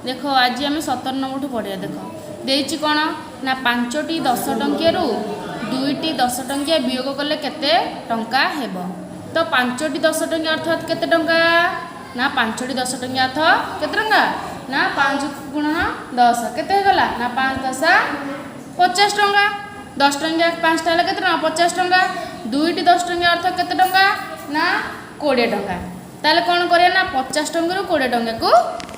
देख आज आम 17 नंबर पढ़िया देख देती कौन ना 5टी 10 टंकियारू 2टी 10 टंकिया वियोग कले केते टंका हेब। तो 5टी 10 टंकिया अर्थात केते टंका ना 5टी 10 टंकिया अर्थ केते टंका ना 5 गुणन 10 केते गला ना 5 10 50 टंका। 10 टंकिया 5टा हेले केते टंका 50 टंका। 2टी 10 टंकिया अर्थ केते टंका ना 20 टंका। ताले कौन करिया ना 50 टंका 20 टंका को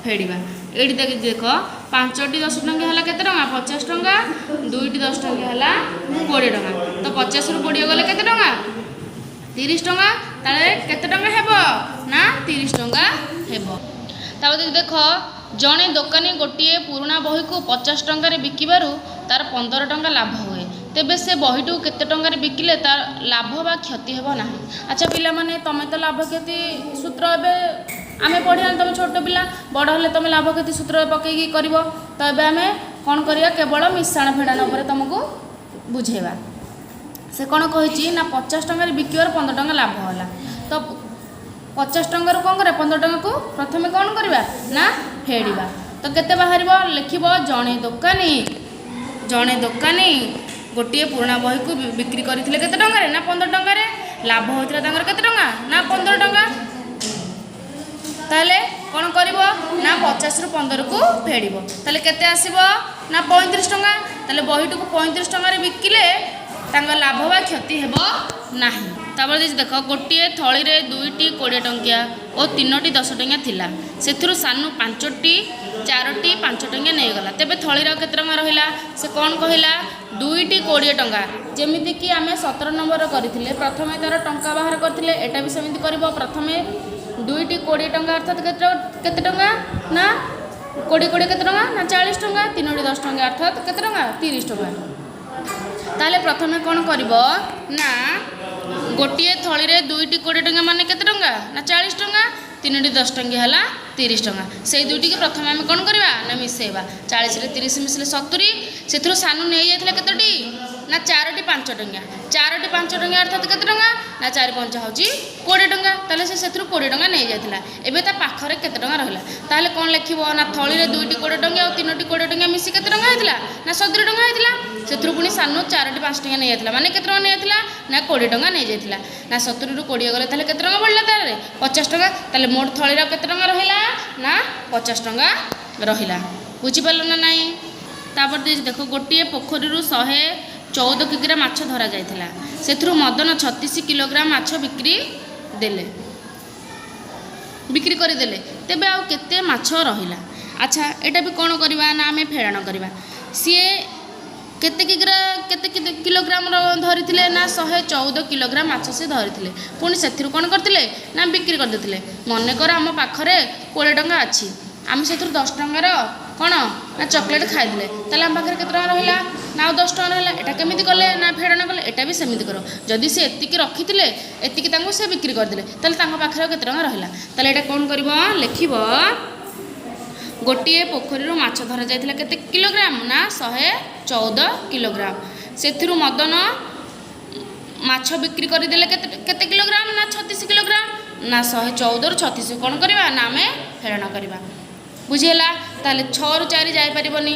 फेड़िबा। एठी देख 5टी 10 टंका है केते टंका 50 टंका। 2टी 10 टंका है 20 टंका। तो 50 रु 20 गले केते टंका 30 टंका। ताले केते टंका हेबो ना 30 टंका हेबो। तापर देख जड़े दोकानी गोटे पुराणा बही को 50 टंकार बिकिबारु तार 15 टंका लाभ हुए। तेबे से बहीटू केते टंकार बिकिले तार लाभ बा क्षति हेबो ना। अच्छा पिला माने तमे तो लाभ क्षति सूत्र एबे आमे पढ़िया तुम छोट पिला बड़ हेले तुम लाभ क्षति सूत्र पकईकी कर। तो ये आम कौन करिया केवल मिश्रण फेड़ान उपर तुमको बुझेबा। से कौन कही ना 50 टंकार बिकिबार 15 टंका लाभ होला। तो 50 टंकार कौन करे 15 टंका को प्रथमे कौन करवा ना फेड़िबा। तो केते बाहर लिखब जड़े दोकानी गोटे पुराणा बही को बिक्री करते केते टंका ना 15 टंकार लाभ होता केते टंका ना 15 टंका। ताले कौन करिवो ना 50 रु 15 को फेड़िबो। ताले केते आसीबो ना 35 टंका। ताले बहीटू को 35 टंका बिकिले तांगा लाभ बा क्षति हेबो नाही। तापर देख गोटे थली रे 2टी 20 टंकिया और 3टी 10 टंकिया थिला। सेथुरु सानू 5टी 4टी 5 टंकिया नहीं गला। तेबे थली रे केते टंका रहिला से कौन कहिला 2टी 20 टंका। जेमिति कि आमे 17 नंबर करथिले प्रथमे तार टंका बाहर करथिले एटा भी सेमिति करबो। प्रथमे 2टी 20 टंका अर्थात केते टंका ना 20 केते टंका ना 40 टंका। 3टी 10 टंका अर्थात केते टंका 30 टंका। ताले प्रथमे कौन करिवो ना गोटे थली रे 2टी 20 टंका माने केते टंका ना 40 टंका। 3टी 10 टंका है 30 टंका। से दुईटी के प्रथमे आम कौन करवा ना मिसेबा। 40 रे 30 मिसले 70। से सानू नहीं जाइए केतोटी ना 4टी 5 टंका। 4टी 5 टंका अर्थात केते टंका ना 4 5 होची 20 टंका। ताले से 20 टंका नहीं जाइला। एबे ता पाखरे केते टंका रहिला। ताले कौन लिखिबो ना थली रे 2टी 20 टंका और 3टी 20 टंका मिसी केते टंका हेतिला ना 70 टंका हेतिला। सेथुरु पुनी सानू 4टी 5 टंका नहीं जाइला माने केते टंका नहीं जाइला ना 20 टंका नहीं जाइला। ना 70 रु 20 गले ताले केते टंका बढ़ला तारे 50 टंका। ताले मोट थली रे केते टंका रहिला ना 50 टंका रहिला। बुझी पालो ना नाही। तापर देख गोटे पोखरी 114 किग्रा माछ धरा जाइथिला। सेथुरु मदन 36 किलोग्राम माछ बिक्री करदेले। तेबे आउ केते माछ रहिला। अच्छा एटा भी कौन करवा ना आमे फेड़ाण करवा। सी केते किलोग्राम धरी ना 114 किलोग्राम माछ से धरी पुणी से कौन करते ना बिक्री करदे। मनकर आम पाखरे 20 टंका अच्छी आम से 10 टंकार कौन ना चॉकलेट खाईदे ताले आम पाखे केते टंका रहिला ना 10 टंका रहिला। एटा केमिति कले ना फेड़ाण कले एटा भी सेमिति करो। जदि से एतिकी रखिथिले एतिकी तांको से बिक्री करदेले ताले तांको पाखरे केते टंका रहिला। ताले एटा कौन करिवो लिखिबो गोटे पोखरी माछ धरा जाइथिला केते किलोग्राम ना 114 किलोग्राम। सेथिरु मदन माछ बिक्री करदेले केते किलोग्राम ना 36 किलोग्राम ना 114 रु 36 कौन करवा ना आमे फेड़ाण करवा। बुझीला। ताले 6 रु 4 जाई परिबनी।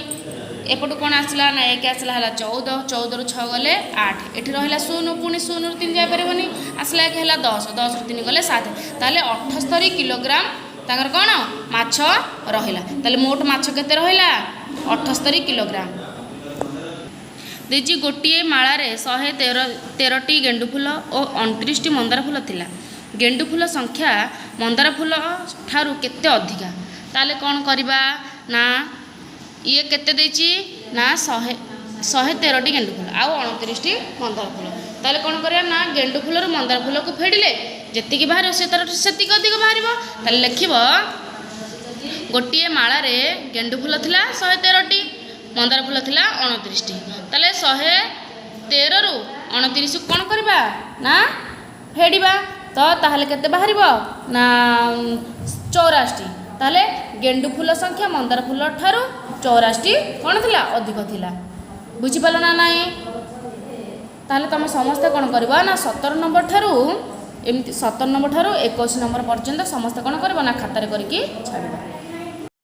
एपटू कौन आसला ना 1 आसला 14 14 रु 6 गले 8 एठी रहिला 0 पुणी 0 रु 3 जाई परिबनी आसला 1 हैला 10 10 रु 3 गले 7 ताले 78 किलोग्राम तांगर कौन माछ रहिला। ताले मोट माछ केते रहिला 78 किलोग्राम। देजी गोटे माला रे 113टी गेंडु फूल और 29टी मंदार फूल थिला। गेंडु फूल संख्या मंदार फूल ठारू केते अधिका। ताले कौन करवा ना ये केते देची ना 113टी गेंडु फूल आउ 29टी मंदार फूल। ताले कौन करवा ना गेंडु फूल रु मंदार फूल को फेड़िले जेतिकी बाहर से तार सेतिक अधिक बाहर। ताले लिखिब गोटे माला रे गेंडु फूल थिला 113टी मंदार फूल थिला 29टी। ताले 113 रु 29 कौन करवा ना फेड़िबा। तो ताहले केते बाहर ना 84टी। ताहले गेंडु फूल संख्या मंदार फूल ठारू 84टी कौन थिला अधिक थिला। बुझी पालो ना नाही। ताहले तुम समस्ते कौन करवा ना 17 नंबर ठारू एमती 17 नंबर ठारू 21 नंबर पर्यंत समस्ते कौन करवा ना खातार करके छाड़वा।